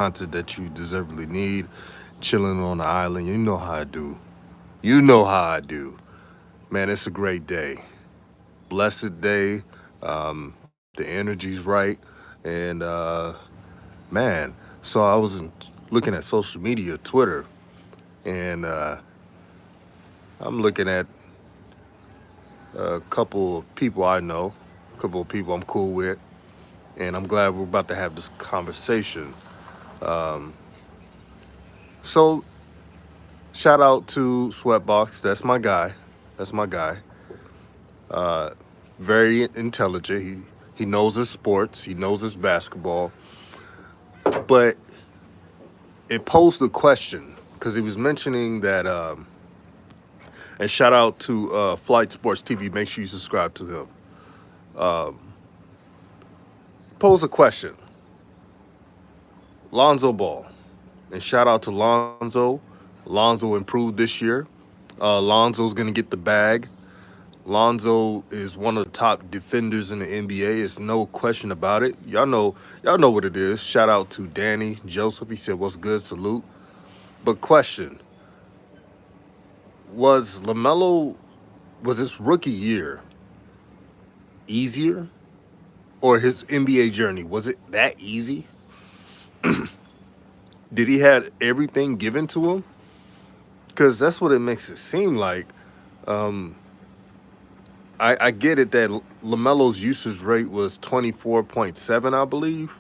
content that you deservedly need. Chilling on the island. You know how I do. You know how I do. Man, it's a great day. Blessed day. The energy's right. And man, so I was looking at social media, Twitter, and I'm looking at a couple of people I know, a couple of people I'm cool with, and I'm glad we're about to have this conversation. Um, so shout out to Sweatbox. That's my guy. That's my guy. Uh, Very intelligent. He knows his sports. He knows his basketball. But it posed a question because he was mentioning that. And shout out to Flight Sports TV. Make sure you subscribe to him. Um, Pose a question. Lonzo Ball. And shout out to Lonzo. Lonzo improved this year. Lonzo's going to get the bag. Lonzo is one of the top defenders in the NBA. It's no question about it. Y'all know what it is. Shout out to Danny Joseph. He said, "What's good? Salute." But question: Was LaMelo was his rookie year easier, or his NBA journey was it that easy? Did he had everything given to him? Because that's what it makes it seem like. Um, I get it that Lamelo's usage rate was 24.7, I believe,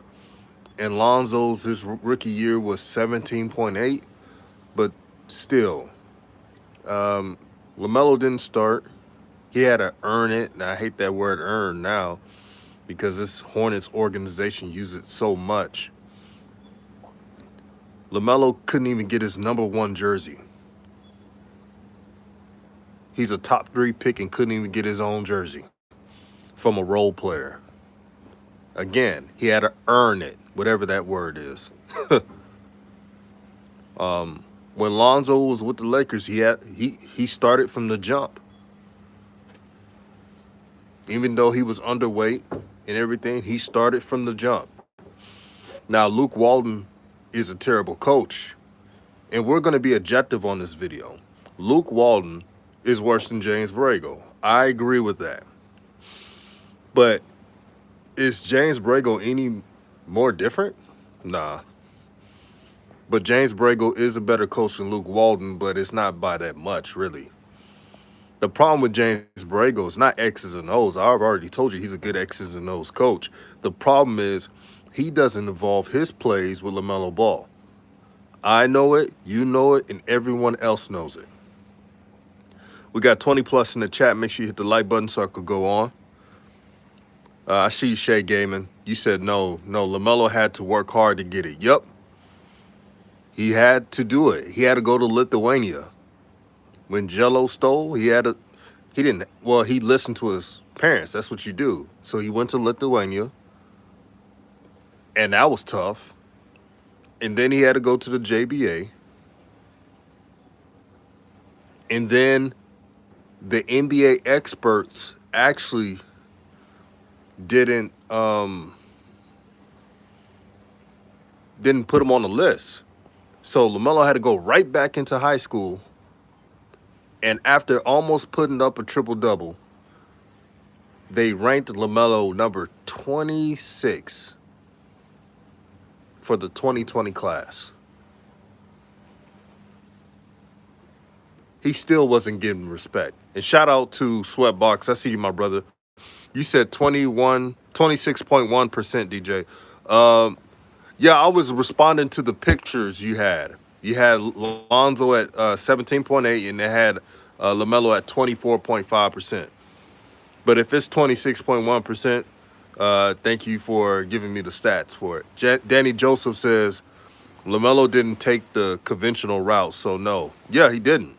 and Lonzo's his rookie year was 17.8. But still, um, Lamelo didn't start. He had to earn it, and I hate that word "earn" now because this Hornets organization uses it so much. Lamelo couldn't even get his number one jersey. He's a top three pick and couldn't even get his own jersey from a role player. Again, he had to earn it, whatever that word is. When Lonzo was with the Lakers, he started from the jump. Even though he was underweight and everything, he started from the jump. Now Luke Walton is a terrible coach, and we're going to be objective on this video. Luke Walton is worse than James Borrego. I agree with that. But is James Borrego any more different? Nah. But James Borrego is a better coach than Luke Walton, but it's not by that much, really. The problem with James Borrego is not X's and O's. I've already told you he's a good X's and O's coach. The problem is he doesn't involve his plays with LaMelo Ball. I know it, you know it, and everyone else knows it. We got 20 plus in the chat. Make sure you hit the like button so I could go on. I see you, Shay Gaming. You said no. LaMelo had to work hard to get it. Yup. He had to do it. He had to go to Lithuania. When Jello stole, he didn't, well, he listened to his parents. That's what you do. So he went to Lithuania, and that was tough. And then he had to go to the JBA. And then the NBA experts actually didn't didn't put him on the list. So LaMelo had to go right back into high school. And after almost putting up a triple double, they ranked LaMelo number 26 for the 2020 class. He still wasn't getting respect. And shout out to Sweatbox. I see you, my brother. You said 26.1%, DJ. Yeah, I was responding to the pictures you had. You had Lonzo at 17.8, and they had LaMelo at 24.5%. But if it's 26.1%, thank you for giving me the stats for it. Danny Joseph says LaMelo didn't take the conventional route, so no. Yeah, he didn't.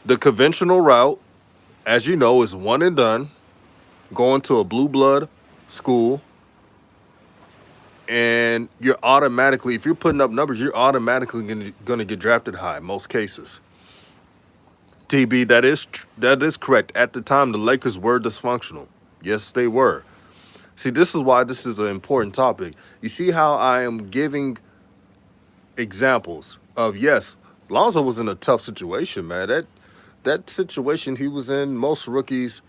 The conventional route, as you know, is one and done, going to a blue blood school, and you're automatically, if you're putting up numbers, you're automatically going to get drafted high in most cases. TB, that is correct. At the time, the Lakers were dysfunctional. Yes, they were. See, this is why this is an important topic. You see how I am giving examples of, yes, Lonzo was in a tough situation, man. That situation he was in, most rookies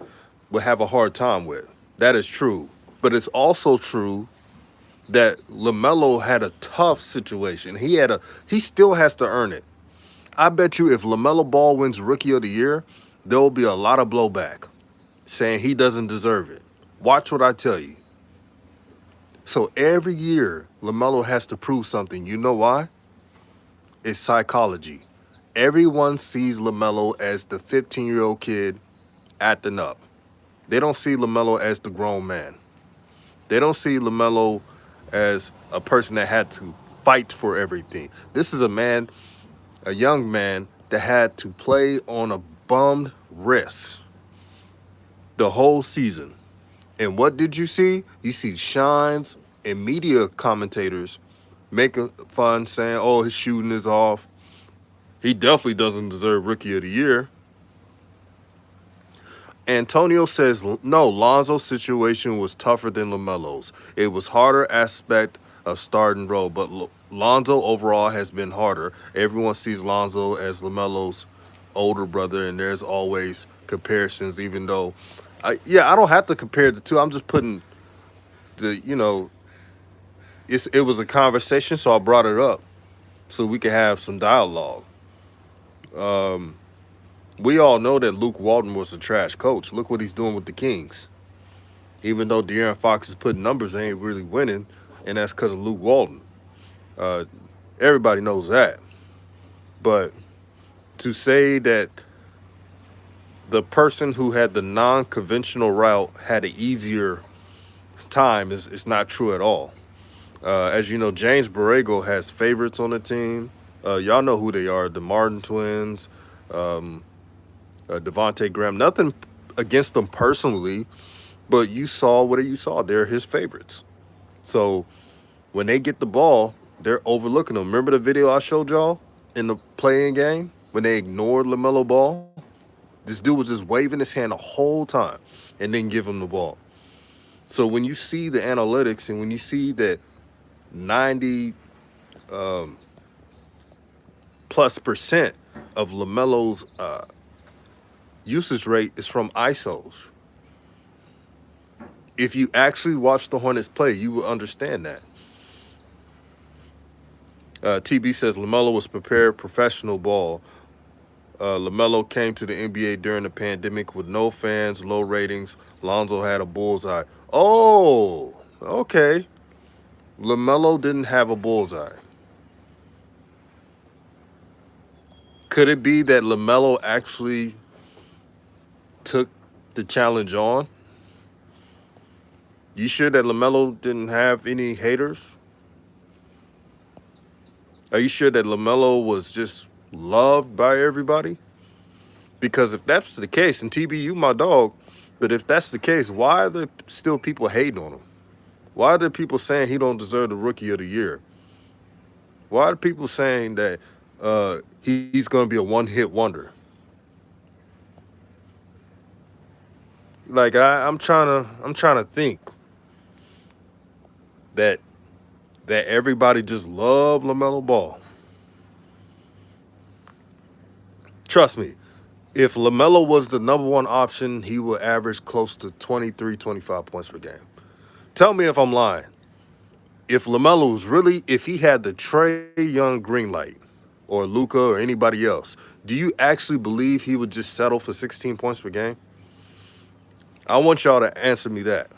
would have a hard time with. That is true. But it's also true that LaMelo had a tough situation. He still has to earn it. I bet you if LaMelo Ball wins Rookie of the Year, there will be a lot of blowback saying he doesn't deserve it. Watch what I tell you. So every year, LaMelo has to prove something. You know why? It's psychology. Everyone sees LaMelo as the 15-year-old kid acting up. They don't see LaMelo as the grown man. They don't see LaMelo as a person that had to fight for everything. This is a young man that had to play on a bummed wrist the whole season. And what did you see? You see shines and media commentators making fun, saying, oh, his shooting is off. He definitely doesn't deserve Rookie of the Year. Antonio says, no, Lonzo's situation was tougher than LaMelo's. It was harder aspect of starting role, but Lonzo overall has been harder. Everyone sees Lonzo as LaMelo's older brother, and there's always comparisons, even though, I don't have to compare the two. I'm just putting it was a conversation, so I brought it up so we could have some dialogue. We all know that Luke Walton was a trash coach. Look what he's doing with the Kings. Even though De'Aaron Fox is putting numbers, they ain't really winning, and that's because of Luke Walton. Uh, Everybody knows that. But to say that the person who had the non-conventional route had an easier time is not true at all. As you know, James Borrego has favorites on the team. Y'all know who they are, the Martin twins, Devontae Graham. Nothing against them personally, but you saw what you saw. They're his favorites. So when they get the ball, they're overlooking them. Remember the video I showed y'all in the playing game when they ignored LaMelo Ball? This dude was just waving his hand the whole time and then give him the ball. So when you see the analytics and when you see that 90 plus percent of LaMelo's usage rate is from ISOs. If you actually watch the Hornets play, you will understand that. TB says LaMelo was prepared professional ball. LaMelo came to the NBA during the pandemic with no fans, low ratings. Lonzo had a bullseye. Oh, okay. LaMelo didn't have a bullseye. Could it be that LaMelo actually took the challenge on? You sure that LaMelo didn't have any haters? Are you sure that LaMelo was just loved by everybody? Because if that's the case, and TB, you my dog, but if that's the case, why are there still people hating on him? Why are there people saying he don't deserve the Rookie of the Year? Why are people saying that he's going to be a one-hit wonder? Like I'm trying to think that everybody just love LaMelo Ball. Trust me, if LaMelo was the number one option, he would average close to 23, 25 points per game. Tell me if I'm lying. If LaMelo was really, if he had the Trae Young green light or Luka or anybody else, do you actually believe he would just settle for 16 points per game? I want y'all to answer me that.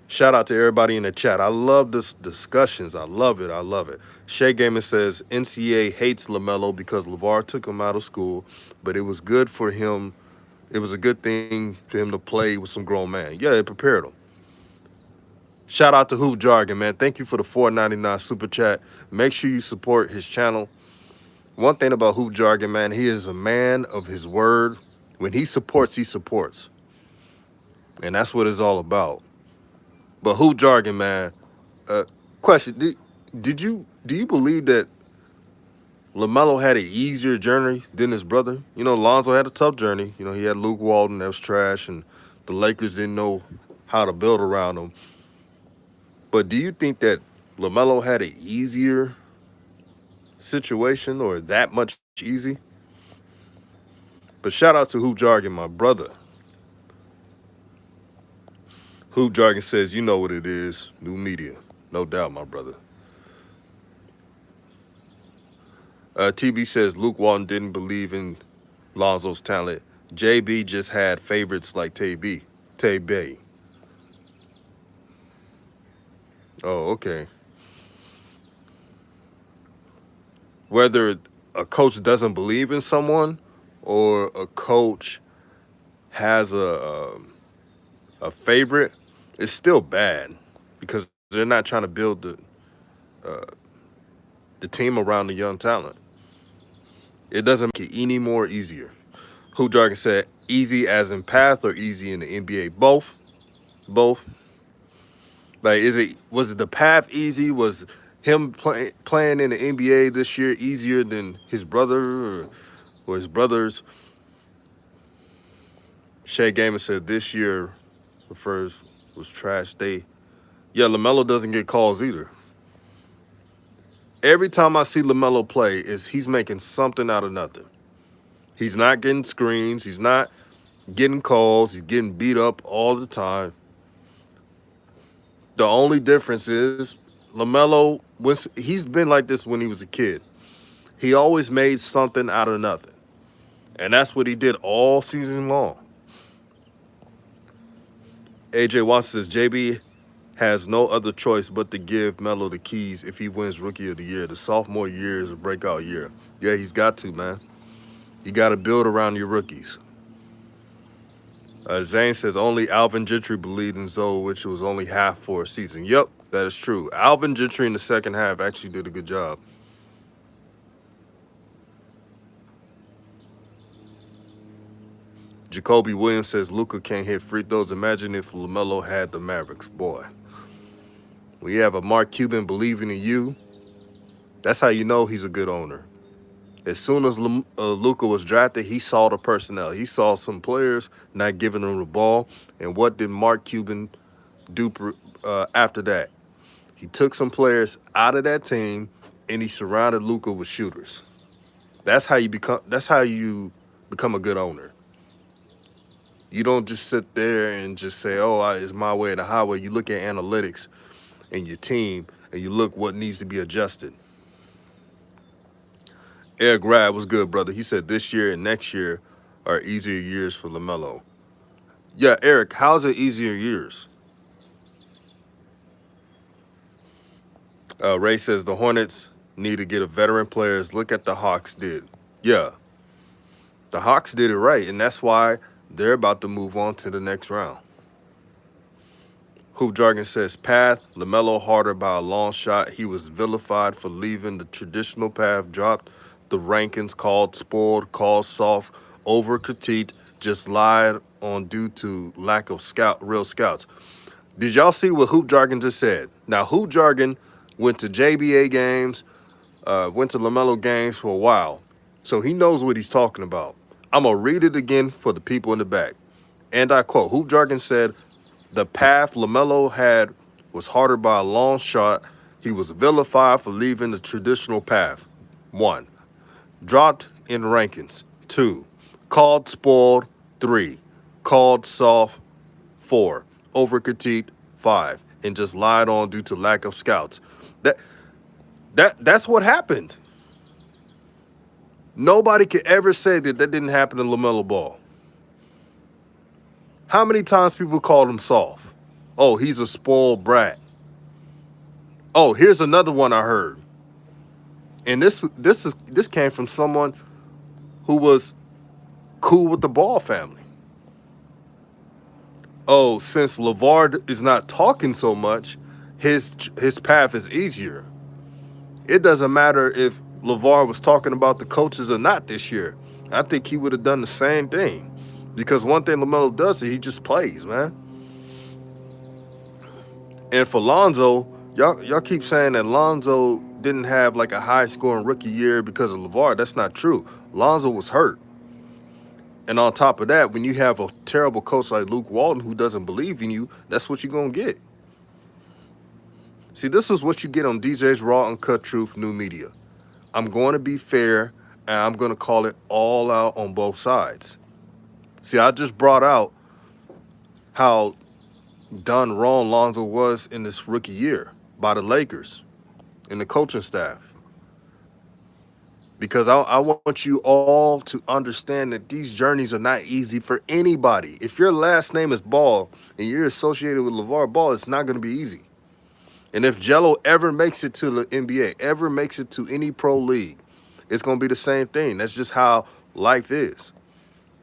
Shout out to everybody in the chat. I love this discussions. I love it. I love it. Shay Gaiman says NCAA hates LaMelo because LeVar took him out of school, but it was good for him. It was a good thing for him to play with some grown man. Yeah, it prepared him. Shout out to Hoop Jargon, man. Thank you for the $4.99 super chat. Make sure you support his channel. One thing about Hoop Jargon, man, he is a man of his word. When he supports, he supports. And that's what it's all about. But Hoop Jargon, man, question, do you believe that LaMelo had an easier journey than his brother? You know, Lonzo had a tough journey. You know, he had Luke Walton that was trash, and the Lakers didn't know how to build around him. But do you think that LaMelo had an easier situation or that much easy. But shout out to Hoop Jargon, my brother. Hoop Jargon says, you know what it is. New media. No doubt, my brother. TB says Luke Walton didn't believe in Lonzo's talent. JB just had favorites like Tay Bay. Oh, okay. Whether a coach doesn't believe in someone or a coach has a favorite, it's still bad because they're not trying to build the team around the young talent. It doesn't make it any more easier. Who Jargon said easy as in path or easy in the NBA? Both. Both. Like, was it the path easy? Was him playing in the NBA this year easier than his brother or his brothers? Shay Gamer said this year the first was trash day. Yeah, LaMelo doesn't get calls either. Every time I see LaMelo play, he's making something out of nothing. He's not getting screens. He's not getting calls. He's getting beat up all the time. The only difference is LaMelo, he's been like this when he was a kid. He always made something out of nothing. And that's what he did all season long. AJ Watson says JB has no other choice but to give Melo the keys if he wins Rookie of the Year. The sophomore year is a breakout year. Yeah, he's got to, man. You got to build around your rookies. Zane says only Alvin Gentry believed in Zoe, which was only half for a season. Yep, that is true. Alvin Gentry in the second half actually did a good job. Jacoby Williams says Luka can't hit free throws. Imagine if LaMelo had the Mavericks. Boy, when you have a Mark Cuban believing in you, that's how you know he's a good owner. As soon as Luka was drafted, he saw the personnel. He saw some players not giving him the ball. And what did Mark Cuban do after that? He took some players out of that team and he surrounded Luka with shooters. That's how you become a good owner. You don't just sit there and just say, oh, it's my way or the highway. You look at analytics and your team and you look what needs to be adjusted. Eric Rad was good, brother. He said this year and next year are easier years for LaMelo. Yeah, Eric, how's it easier years? Ray says the Hornets need to get a veteran players. Look at the Hawks did. Yeah, the Hawks did it right, and that's why they're about to move on to the next round. Hoop Jargon says path, LaMelo harder by a long shot. He was vilified for leaving the traditional path, dropped the rankings, called spoiled, called soft, over-critiqued, just lied on due to lack of real scouts. Did y'all see what Hoop Jargon just said? Now, Hoop Jargon went to JBA games, went to LaMelo games for a while, so he knows what he's talking about. I'm going to read it again for the people in the back. And I quote, Hoop Jargon said, the path LaMelo had was harder by a long shot. He was vilified for leaving the traditional path. 1. Dropped in rankings. 2. Called spoiled. 3. Called soft. 4. Over-critiqued. 5. And just lied on due to lack of scouts. That's what happened. Nobody could ever say that didn't happen to LaMelo Ball. How many times people called him soft? Oh, he's a spoiled brat. Oh, here's another one I heard. And this came from someone who was cool with the Ball family. Oh, since LeVar is not talking so much, his path is easier. It doesn't matter if LeVar was talking about the coaches or not this year. I think he would have done the same thing. Because one thing LaMelo does is he just plays, man. And for Lonzo, y'all keep saying that Lonzo didn't have like a high-scoring rookie year because of LeVar. That's not true. Lonzo was hurt. And on top of that, when you have a terrible coach like Luke Walton who doesn't believe in you, that's what you're going to get. See, this is what you get on DJ's Raw Uncut Truth New Media. I'm going to be fair and I'm going to call it all out on both sides. See, I just brought out how done wrong Lonzo was in this rookie year by the Lakers and the coaching staff. Because I want you all to understand that these journeys are not easy for anybody. If your last name is Ball and you're associated with LeVar Ball, it's not going to be easy. And if Jello ever makes it to the NBA, ever makes it to any pro league, it's going to be the same thing. That's just how life is.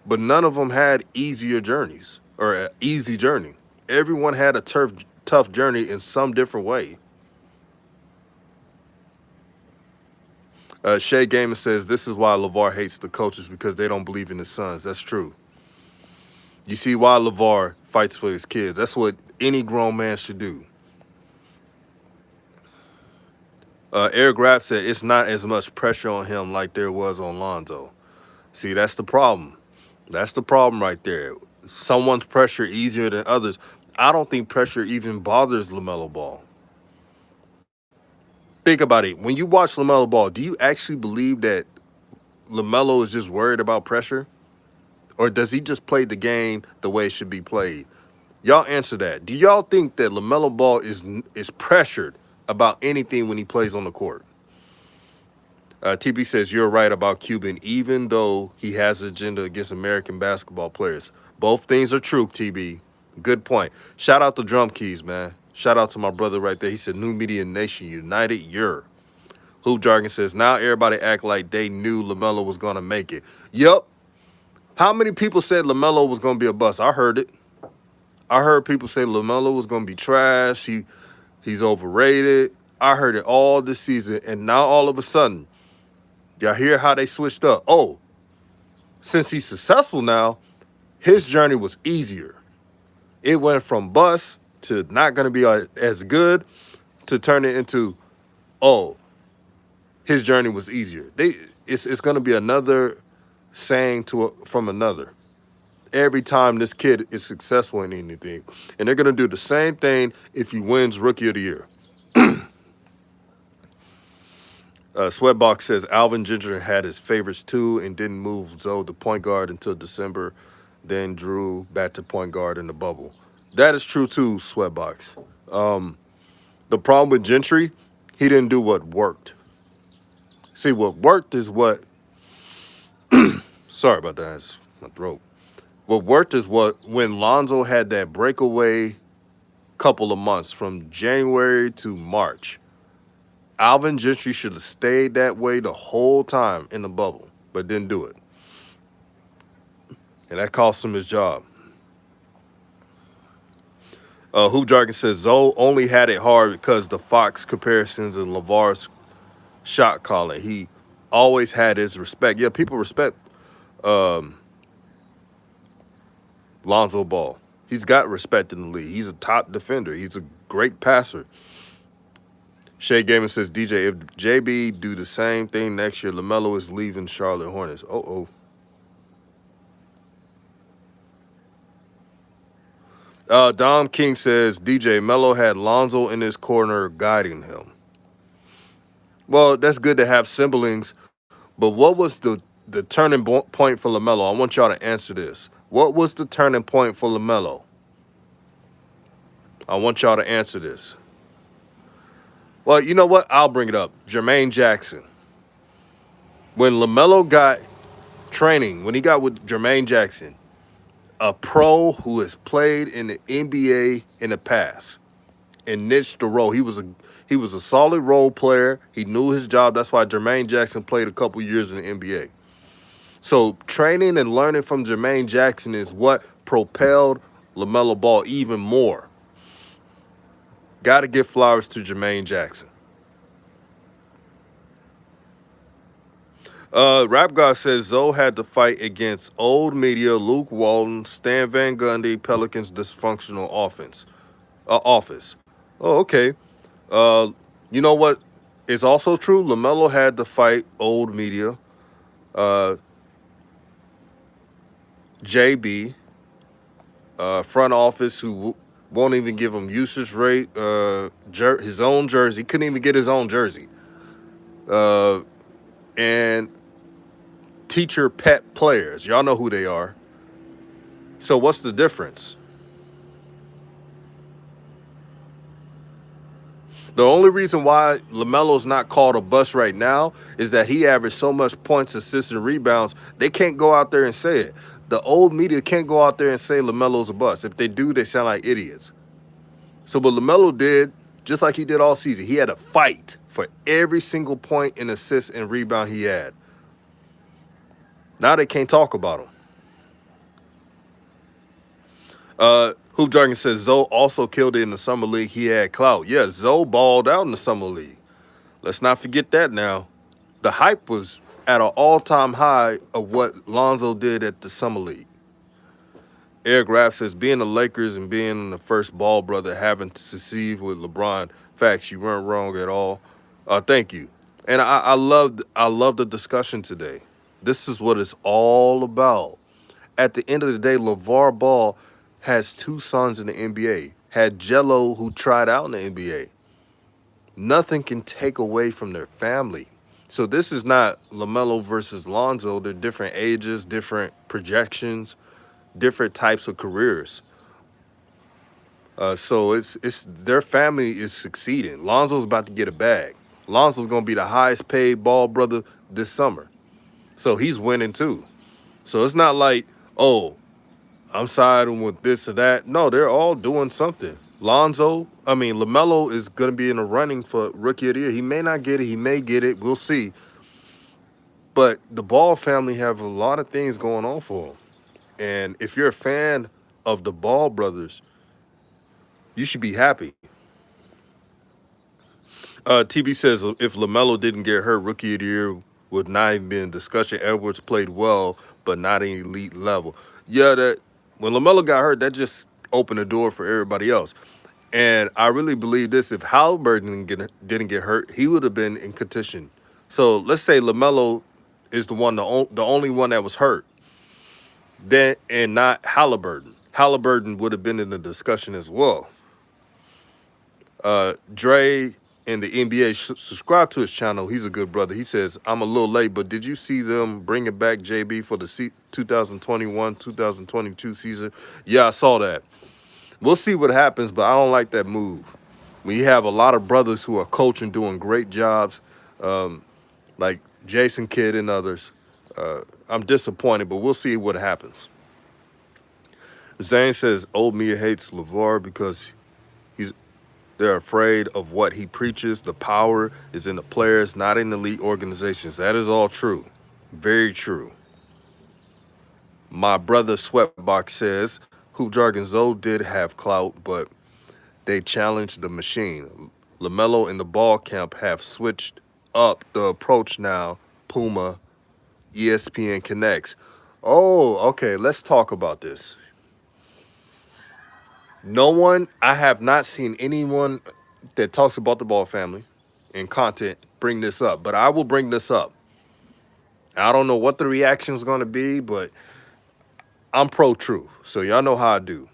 But none of them had easier journeys or an easy journey. Everyone had a tough journey in some different way. Shay Gaiman says this is why LeVar hates the coaches because they don't believe in his sons. That's true. You see why LeVar fights for his kids. That's what any grown man should do. Eric Rapp said it's not as much pressure on him like there was on Lonzo. See, that's the problem. That's the problem right there. Someone's pressure easier than others. I don't think pressure even bothers LaMelo Ball. Think about it. When you watch LaMelo Ball, do you actually believe that LaMelo is just worried about pressure? Or does he just play the game the way it should be played? Y'all answer that. Do y'all think that LaMelo Ball is pressured about anything when he plays on the court? TB says, you're right about Cuban, even though he has an agenda against American basketball players. Both things are true, TB. Good point. Shout out to Drum Keys, man. Shout out to my brother right there. He said, New Media Nation United, you're. Hoop Jargon says, now everybody act like they knew LaMelo was going to make it. Yup. How many people said LaMelo was going to be a bust? I heard it. I heard people say LaMelo was going to be trash. He's overrated. I heard it all this season. And now all of a sudden, y'all hear how they switched up. Oh, since he's successful now, his journey was easier. It went from bust to not going to be as good to turn it into, oh, his journey was easier. It's going to be another saying from another. Every time this kid is successful in anything. And they're going to do the same thing if he wins Rookie of the Year. Sweatbox says Alvin Gentry had his favorites too and didn't move Zoe to point guard until December, then drew back to point guard in the bubble. That is true too, Sweatbox. The problem with Gentry, he didn't do what worked. See, what worked is what... Sorry about that, it's my throat. What worked is when Lonzo had that breakaway couple of months from January to March. Alvin Gentry should have stayed that way the whole time in the bubble, but didn't do it. And that cost him his job. Hoop Jargon says Zoe only had it hard because the Fox comparisons and LeVar's shot calling. He always had his respect. Yeah, people respect Lonzo Ball. He's got respect in the league. He's a top defender. He's a great passer. Shay Gaiman says, DJ, if JB do the same thing next year, LaMelo is leaving Charlotte Hornets. Dom King says, DJ, Melo had Lonzo in his corner guiding him. Well, that's good to have siblings, but what was the turning point for LaMelo? I want y'all to answer this. What was the turning point for LaMelo? I want y'all to answer this. Well, you know what? I'll bring it up. Jermaine Jackson. When LaMelo got training, when he got with Jermaine Jackson, a pro who has played in the NBA in the past and niched the role. He was a solid role player. He knew his job. That's why Jermaine Jackson played a couple years in the NBA. So training and learning from Jermaine Jackson is what propelled LaMelo Ball even more. Got to give flowers to Jermaine Jackson. Rap God says Zoe had to fight against old media, Luke Walton, Stan Van Gundy, Pelicans' dysfunctional office. Oh, okay. You know what is also true? LaMelo had to fight old media, JB, front office who Won't even give him usage rate. His own jersey. Couldn't even get his own jersey. Uh, and teacher pet players. Y'all know who they are. So what's the difference? The only reason why LaMelo's not called a bust right now is that he averaged so much points, assists, and rebounds. They can't go out there and say it. The old media can't go out there and say LaMelo's a bust. If they do, they sound like idiots. So what LaMelo did, just like he did all season, he had a fight for every single point and assist and rebound he had. Now they can't talk about him. Hoop Jargon says Zoe also killed it in the summer league. He had clout. Yeah, Zoe balled out in the summer league. Let's not forget that now. The hype was at an all-time high of what Lonzo did at the summer league. Eric Raff says being the Lakers and being the first ball brother having to succeed with LeBron. Facts, you weren't wrong at all. Thank you. And I love the discussion today. This is what it's all about. At the end of the day, LeVar Ball has two sons in the NBA. Had Jello who tried out in the NBA. Nothing can take away from their family. So this is not LaMelo versus Lonzo. They're different ages, different projections, different types of careers. So it's their family is succeeding. Lonzo's about to get a bag. Lonzo's gonna be the highest paid ball brother this summer. So he's winning too. So it's not like, oh, I'm siding with this or that. No, they're all doing something. LaMelo is going to be in the running for Rookie of the Year. He may not get it. He may get it. We'll see. But the Ball family have a lot of things going on for them. And if you're a fan of the Ball brothers, you should be happy. TB says if LaMelo didn't get hurt, Rookie of the Year would not even be in discussion. Edwards played well, but not an elite level. Yeah, that when LaMelo got hurt, that just opened the door for everybody else. And I really believe this: if Halliburton didn't get hurt, he would have been in contention. So let's say LaMelo is the only one that was hurt, then and not Halliburton. Halliburton would have been in the discussion as well. Dre and the NBA subscribe to his channel. He's a good brother. He says, I'm a little late, but did you see them bringing back JB for the 2021-2022 season? Yeah, I saw that. We'll see what happens, but I don't like that move. We have a lot of brothers who are coaching, doing great jobs, like Jason Kidd and others. I'm disappointed, but we'll see what happens. Zane says, old Mia hates LeVar because they're afraid of what he preaches. The power is in the players, not in elite organizations. That is all true. Very true. My brother Sweatbox says, Hoop Jargon Zoe did have clout, but they challenged the machine. LaMelo and the Ball camp have switched up the approach now. Puma, ESPN connects. Oh, okay, let's talk about this. I have not seen anyone that talks about the Ball family and content bring this up, but I will bring this up. I don't know what the reaction is going to be, but I'm pro-truth, so y'all know how I do.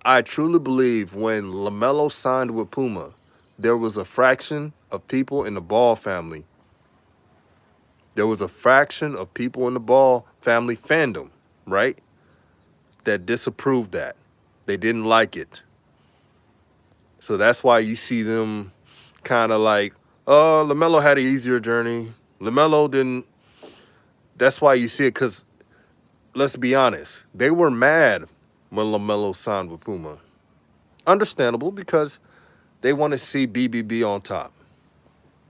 I truly believe when LaMelo signed with Puma, there was a fraction of people in the Ball family. There was a fraction of people in the Ball family fandom, right, that disapproved that. They didn't like it. So that's why you see them kind of like, LaMelo had an easier journey. LaMelo didn't. That's why you see it, because let's be honest, they were mad when LaMelo signed with Puma. Understandable, because they want to see BBB on top.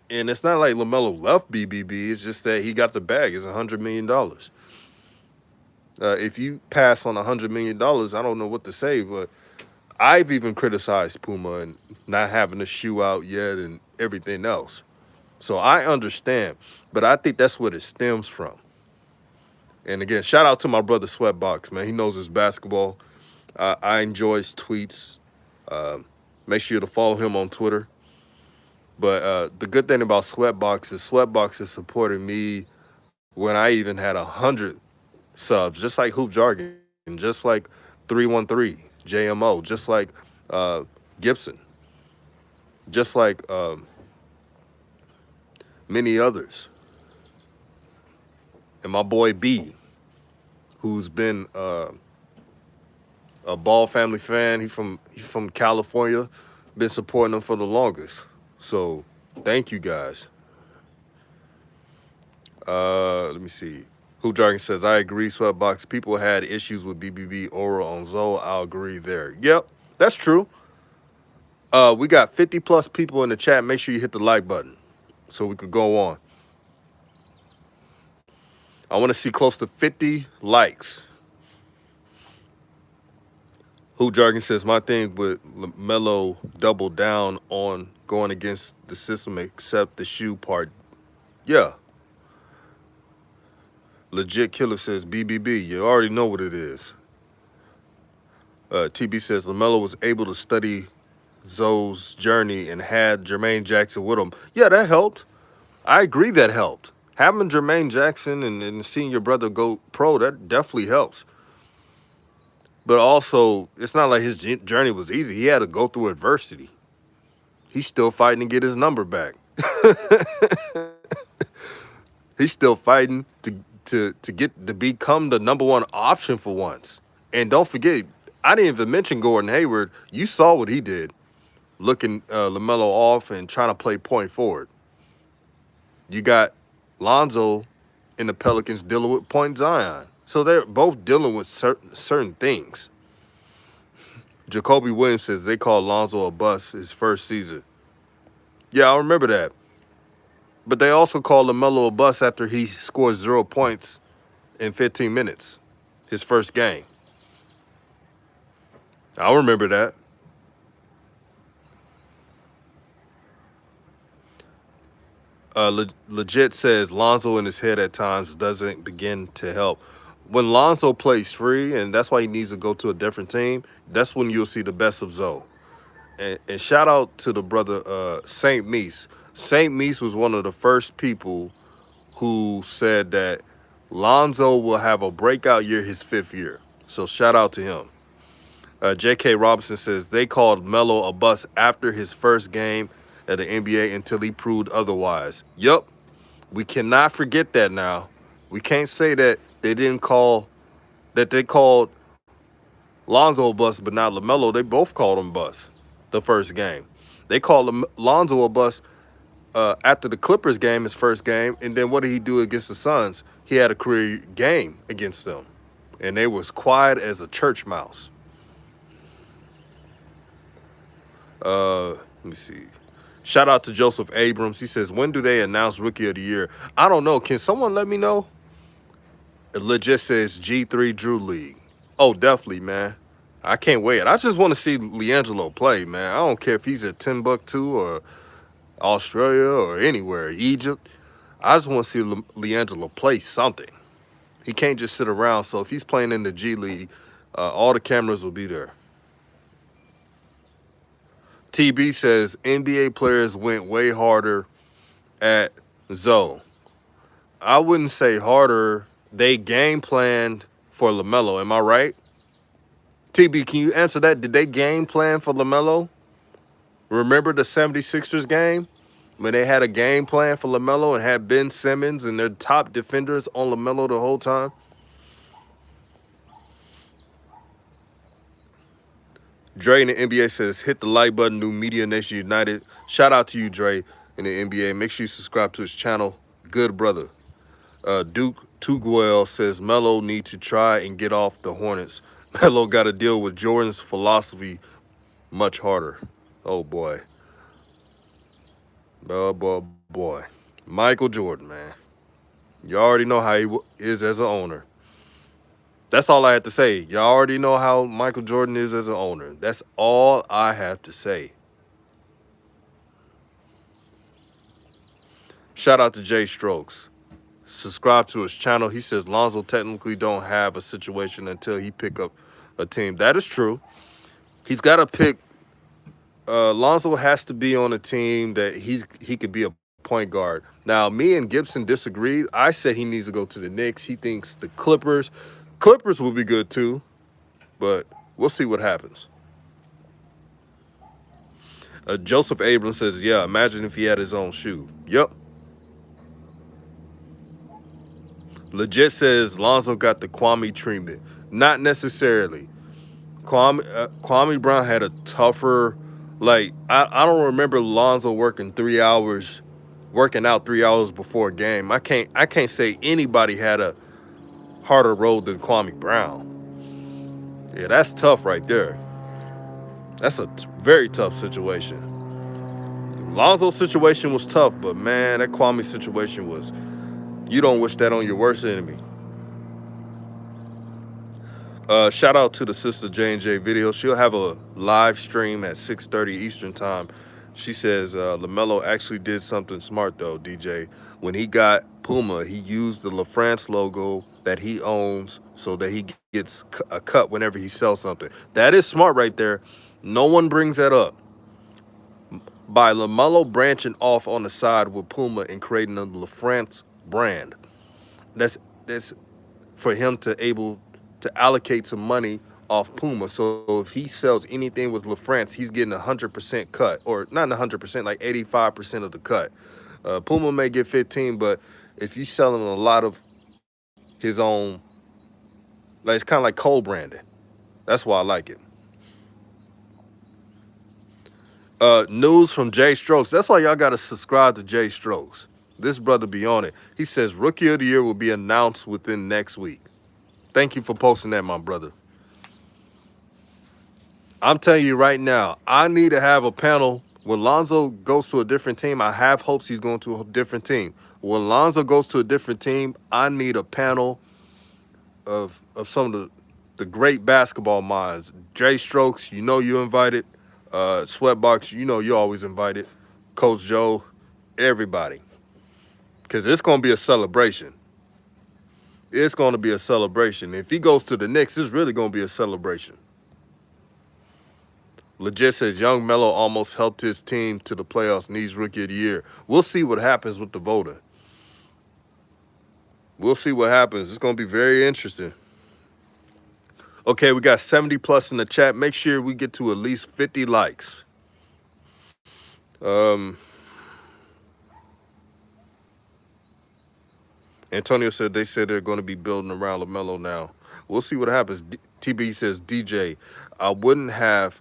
And it's not like LaMelo left BBB. It's just that he got the bag. It's $100 million. If you pass on $100 million, I don't know what to say, but I've even criticized Puma and not having a shoe out yet and everything else. So I understand, but I think that's what it stems from. And again, shout out to my brother Sweatbox, man. He knows his basketball. I enjoy his tweets. Make sure to follow him on Twitter. But the good thing about Sweatbox is supporting me when I even had 100 subs, just like Hoop Jargon, just like 313 JMO, just like uh, Gibson, just like many others. And my boy B, who's been a Ball family fan. He from California, been supporting them for the longest. So thank you guys. Let me see. Who Dragon says, I agree, Sweatbox. People had issues with BBB oral on Zoe. I'll agree there. Yep, that's true. We got 50 plus people in the chat. Make sure you hit the like button so we could go on. I want to see close to 50 likes. Who Jargon says, my thing with LaMelo double down on going against the system except the shoe part. Yeah. Legit Killer says, BBB. You already know what it is. TB says, LaMelo was able to study Zoe's journey and had Jermaine Jackson with him. Yeah, that helped. I agree that helped. Having Jermaine Jackson and seeing your brother go pro, that definitely helps. But also, it's not like his journey was easy. He had to go through adversity. He's still fighting to get his number back. He's still fighting to get to become the number one option for once. And don't forget, I didn't even mention Gordon Hayward. You saw what he did, looking LaMelo off and trying to play point forward. You got Lonzo and the Pelicans dealing with Point Zion. So they're both dealing with certain things. Jacoby Williams says they called Lonzo a bust his first season. Yeah, I remember that. But they also called LaMelo a bust after he scored 0 points in 15 minutes, his first game. I remember that. Legit says Lonzo in his head at times doesn't begin to help. When Lonzo plays free, and that's why he needs to go to a different team, that's when you'll see the best of Zoe. And shout out to the brother Saint Meese. Saint Meese was one of the first people who said that Lonzo will have a breakout year his 5th year. So shout out to him. J.K. Robinson says they called Melo a bust after his first game at the NBA until he proved otherwise. Yup, we cannot forget that now. We can't say that they called Lonzo a bust, but not LaMelo. They both called him bust the first game. They called Lonzo a bust after the Clippers game, his first game, and then what did he do against the Suns? He had a career game against them, and they was quiet as a church mouse. Let me see. Shout out to Joseph Abrams. He says, when do they announce Rookie of the Year? I don't know. Can someone let me know? It legit says G3 Drew League. Oh, definitely, man. I can't wait. I just want to see LiAngelo play, man. I don't care if he's at Timbuktu or Australia or anywhere, Egypt. I just want to see LiAngelo play something. He can't just sit around. So if he's playing in the G League, all the cameras will be there. TB says NBA players went way harder at Zoe. I wouldn't say harder. They game planned for LaMelo. Am I right? TB, can you answer that? Did they game plan for LaMelo? Remember the 76ers game? When they had a game plan for LaMelo and had Ben Simmons and their top defenders on LaMelo the whole time? Dre in the NBA says, hit the like button, new Media Nation United. Shout out to you, Dre, in the NBA. Make sure you subscribe to his channel. Good brother. Duke Tuguel says, Melo need to try and get off the Hornets. Melo got to deal with Jordan's philosophy much harder. Oh, boy. Oh, boy. Michael Jordan, man. You already know how he is as an owner. That's all I have to say. Y'all already know how Michael Jordan is as an owner. That's all I have to say. Shout out to Jay Strokes. Subscribe to his channel. He says Lonzo technically don't have a situation until he pick up a team. That is true. He's got to pick. Lonzo has to be on a team that he could be a point guard. Now, me and Gibson disagree. I said he needs to go to the Knicks. He thinks the Clippers will be good too, but we'll see what happens. Joseph Abrams says, yeah, imagine if he had his own shoe. Yep. Legit says Lonzo got the Kwame treatment. Not necessarily. Kwame Brown had a tougher, like, I don't remember Lonzo working out 3 hours before a game. I can't say anybody had a harder road than Kwame Brown. Yeah, that's tough right there. That's a very tough situation. Lonzo's situation was tough, but man, that Kwame situation was. You don't wish that on your worst enemy. Shout out to the sister J&J video. She'll have a live stream at 6:30 Eastern time. She says LaMelo actually did something smart though, DJ. When he got Puma, he used the LaFrance logo that he owns so that he gets a cut whenever he sells something. That is smart right there. No one brings that up. By LaMelo branching off on the side with Puma and creating a LaFrance brand. That's for him to able to allocate some money off Puma. So if he sells anything with LaFrance, he's getting 100% cut, or not 100%, like 85% of the cut. Puma may get 15, but if you're selling a lot of his own, like it's kind of like cold branding. That's why I like it. News from Jay Strokes. That's why y'all gotta subscribe to Jay Strokes. This brother be on it. He says Rookie of the Year will be announced within next week. Thank you for posting that, my brother. I'm telling you right now, I need to have a panel. When Lonzo goes to a different team, I have hopes he's going to a different team. When Lonzo goes to a different team, I need a panel of some of the great basketball minds. Jay Strokes, you know you invited. Sweatbox, you know you always invited. Coach Joe, everybody. Because it's going to be a celebration. It's going to be a celebration. If he goes to the Knicks, it's really going to be a celebration. Legit says Young Melo almost helped his team to the playoffs, needs Rookie of the Year. We'll see what happens with the voting. We'll see what happens. It's going to be very interesting. Okay, we got 70 plus in the chat. Make sure we get to at least 50 likes. Antonio said they said they're going to be building around LaMelo now. We'll see what happens. TB says, DJ, I wouldn't have.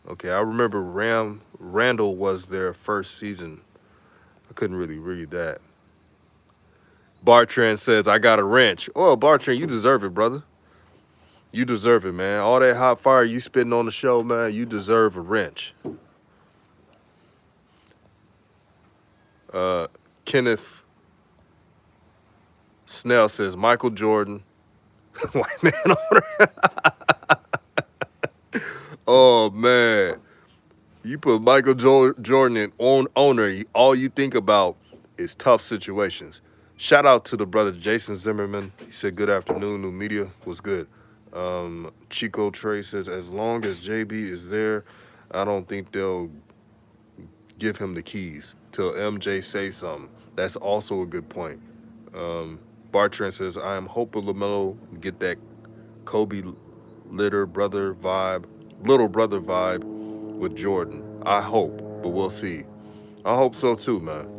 Okay, I remember Randall was their first season. I couldn't really read that. Bartrand says, I got a wrench. Oh, Bartrand, you deserve it, brother. You deserve it, man. All that hot fire you spitting on the show, man, you deserve a wrench. Kenneth Snell says, Michael Jordan. White man owner. Oh, man. You put Michael Jordan in owner, all you think about is tough situations. Shout out to the brother Jason Zimmerman. He said, good afternoon, new media was good. Chico Trey says, as long as JB is there, I don't think they'll give him the keys till MJ say something. That's also a good point. Bartrand says, I am hoping LaMelo get that Kobe little brother vibe with Jordan. I hope, but we'll see. I hope so too, man.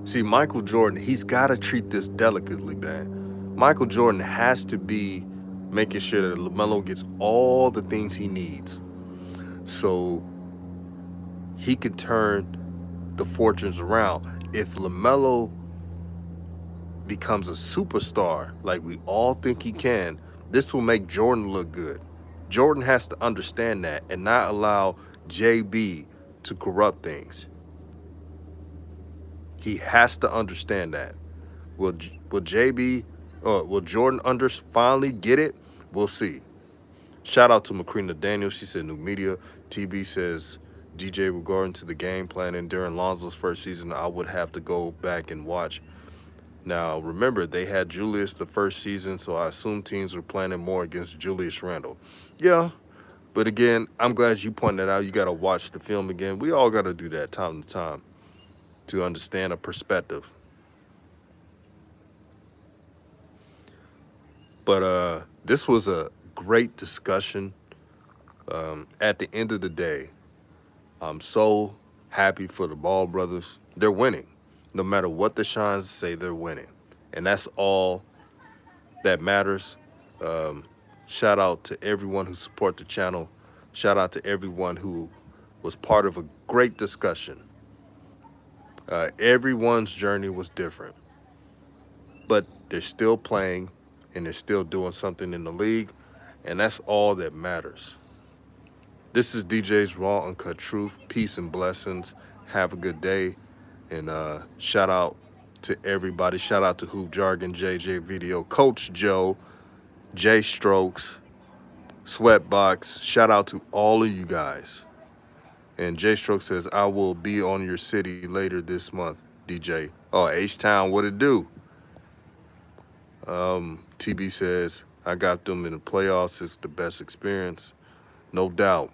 See, Michael Jordan, he's got to treat this delicately, man. Michael Jordan has to be making sure that LaMelo gets all the things he needs so he can turn the fortunes around. If LaMelo becomes a superstar like we all think he can, this will make Jordan look good. Jordan has to understand that and not allow JB to corrupt things. He has to understand that. Will Jordan finally get it? We'll see. Shout out to Macrina Daniels. She said new media. TB says, DJ, regarding to the game planning during Lonzo's first season, I would have to go back and watch. Now, remember, they had Julius the first season, so I assume teams were planning more against Julius Randle. Yeah, but again, I'm glad you pointed that out. You got to watch the film again. We all got to do that time to time to understand a perspective. But this was a great discussion. At the end of the day, I'm so happy for the Ball brothers. They're winning. No matter what the Shines say, they're winning. And that's all that matters. Um, Shout out to everyone who support the channel. Shout out to everyone who was part of a great discussion. Everyone's journey was different, but they're still playing and they're still doing something in the league, and that's all that matters. This is DJ's Raw Uncut Truth. Peace and blessings. Have a good day, and shout out to everybody. Shout out to Hoop Jargon, JJ Video, Coach Joe, J Strokes, Sweatbox. Shout out to all of you guys. And J Stroke says, I will be on your city later this month, DJ. Oh, H-Town, what it do? TB says, I got them in the playoffs. It's the best experience. No doubt.